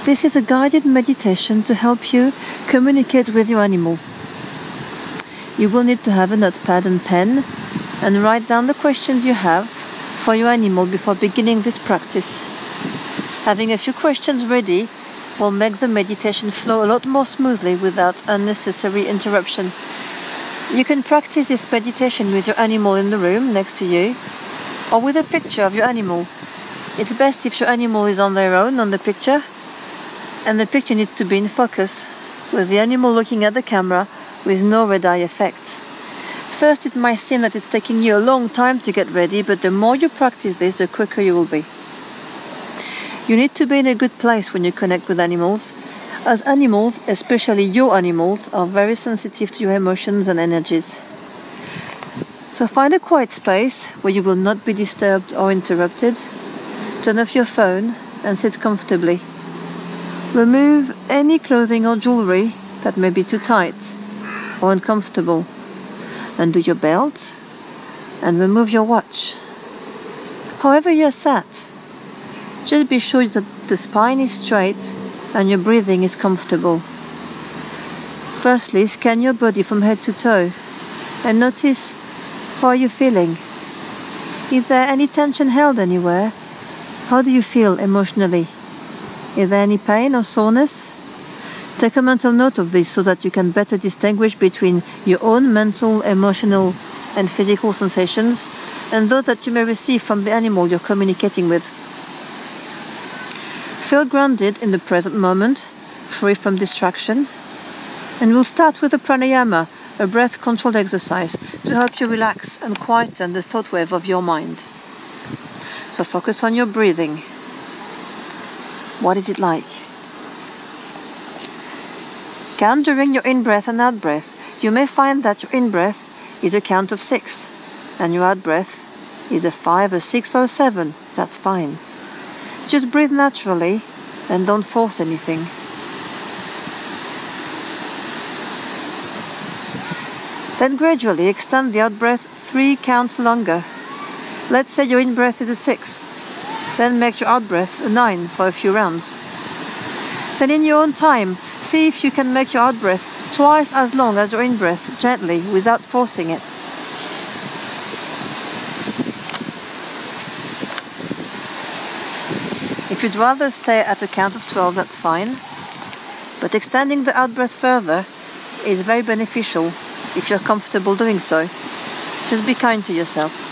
This is a guided meditation to help you communicate with your animal. You will need to have a notepad and pen and write down the questions you have for your animal before beginning this practice. Having a few questions ready will make the meditation flow a lot more smoothly without unnecessary interruption. You can practice this meditation with your animal in the room next to you or with a picture of your animal. It's best if your animal is on their own on the picture, and the picture needs to be in focus, with the animal looking at the camera with no red eye effect. First, it might seem that it's taking you a long time to get ready, but the more you practice this, the quicker you will be. You need to be in a good place when you connect with animals, as animals, especially your animals, are very sensitive to your emotions and energies. So find a quiet space where you will not be disturbed or interrupted. Turn off your phone and sit comfortably. Remove any clothing or jewelry that may be too tight or uncomfortable. Undo your belt and remove your watch. However you're sat, just be sure that the spine is straight and your breathing is comfortable. Firstly, scan your body from head to toe and notice how are you feeling. Is there any tension held anywhere? How do you feel emotionally? Is there any pain or soreness? Take a mental note of this so that you can better distinguish between your own mental, emotional, and physical sensations and those that you may receive from the animal you're communicating with. Feel grounded in the present moment, free from distraction. And we'll start with a pranayama, a breath-controlled exercise to help you relax and quieten the thought wave of your mind. So focus on your breathing. What is it like? Count during your in-breath and out-breath. You may find that your in-breath is a count of 6, and your out-breath is a 5, a 6, or a 7. That's fine. Just breathe naturally and don't force anything. Then gradually extend the out-breath 3 counts longer. Let's say your in-breath is a 6. Then make your out-breath a 9 for a few rounds. Then in your own time, see if you can make your out-breath twice as long as your in-breath, gently, without forcing it. If you'd rather stay at a count of 12, that's fine. But extending the out-breath further is very beneficial if you're comfortable doing so. Just be kind to yourself.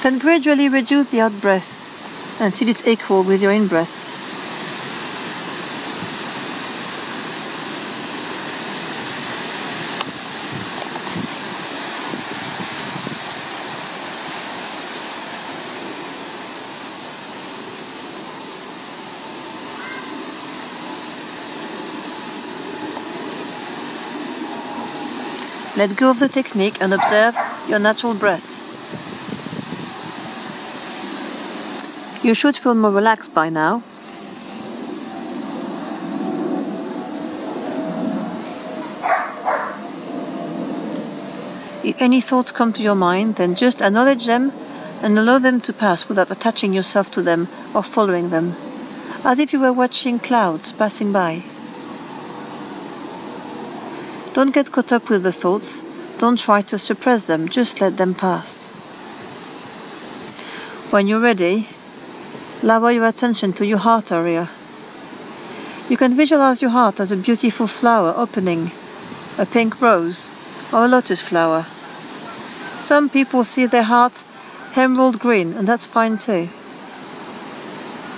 Then gradually reduce the out-breath until it's equal with your in-breath. Let go of the technique and observe your natural breath. You should feel more relaxed by now. If any thoughts come to your mind, then just acknowledge them and allow them to pass without attaching yourself to them or following them, as if you were watching clouds passing by. Don't get caught up with the thoughts. Don't try to suppress them, just let them pass. When you're ready, lower your attention to your heart area. You can visualize your heart as a beautiful flower opening, a pink rose or a lotus flower. Some people see their heart emerald green, and that's fine too.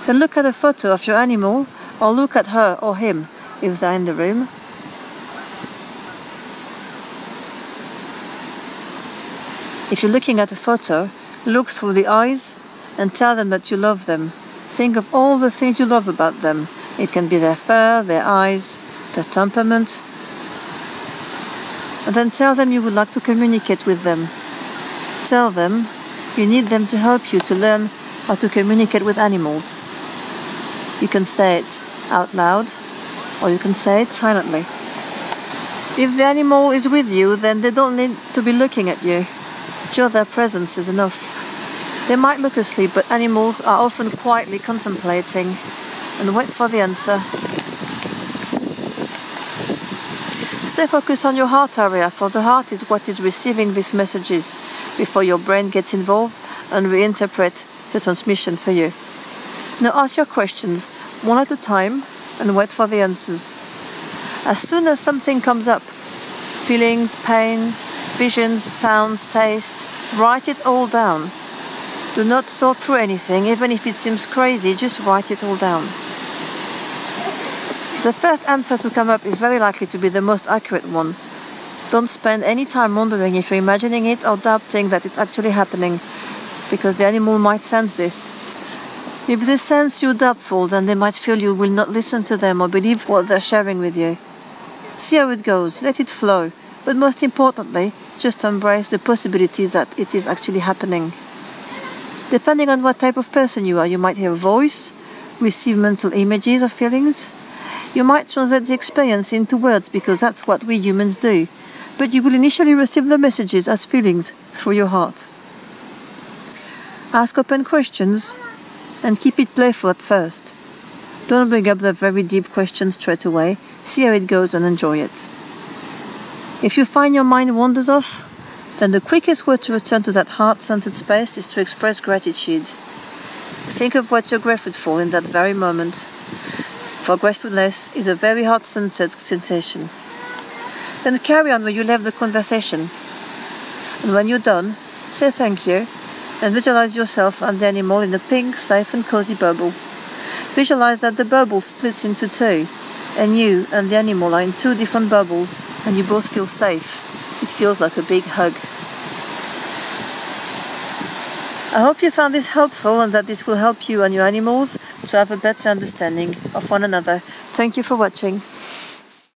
Then look at a photo of your animal or look at her or him if they're in the room. If you're looking at a photo, look through the eyes and tell them that you love them. Think of all the things you love about them. It can be their fur, their eyes, their temperament. and then tell them you would like to communicate with them. Tell them you need them to help you to learn how to communicate with animals. You can say it out loud, or you can say it silently. If the animal is with you, then they don't need to be looking at you. Just their presence is enough. They might look asleep, but animals are often quietly contemplating and wait for the answer. Stay focused on your heart area, for the heart is what is receiving these messages before your brain gets involved and reinterprets the transmission for you. Now ask your questions one at a time and wait for the answers. As soon as something comes up, feelings, pain, visions, sounds, taste, write it all down. Do not sort through anything, even if it seems crazy, just write it all down. The first answer to come up is very likely to be the most accurate one. Don't spend any time wondering if you're imagining it or doubting that it's actually happening, because the animal might sense this. If they sense you doubtful, then they might feel you will not listen to them or believe what they're sharing with you. See how it goes, let it flow, but most importantly, just embrace the possibility that it is actually happening. Depending on what type of person you are, you might hear a voice, receive mental images or feelings. You might translate the experience into words because that's what we humans do, but you will initially receive the messages as feelings through your heart. Ask open questions and keep it playful at first. Don't bring up the very deep questions straight away. See how it goes and enjoy it. If you find your mind wanders off, then the quickest way to return to that heart-centered space is to express gratitude. Think of what you're grateful for in that very moment. For gratefulness is a very heart-centered sensation. Then carry on where you left the conversation. And when you're done, say thank you and visualize yourself and the animal in a pink, safe and cozy bubble. Visualize that the bubble splits into two, and you and the animal are in two different bubbles, and you both feel safe. It feels like a big hug. I hope you found this helpful and that this will help you and your animals to have a better understanding of one another. Thank you for watching.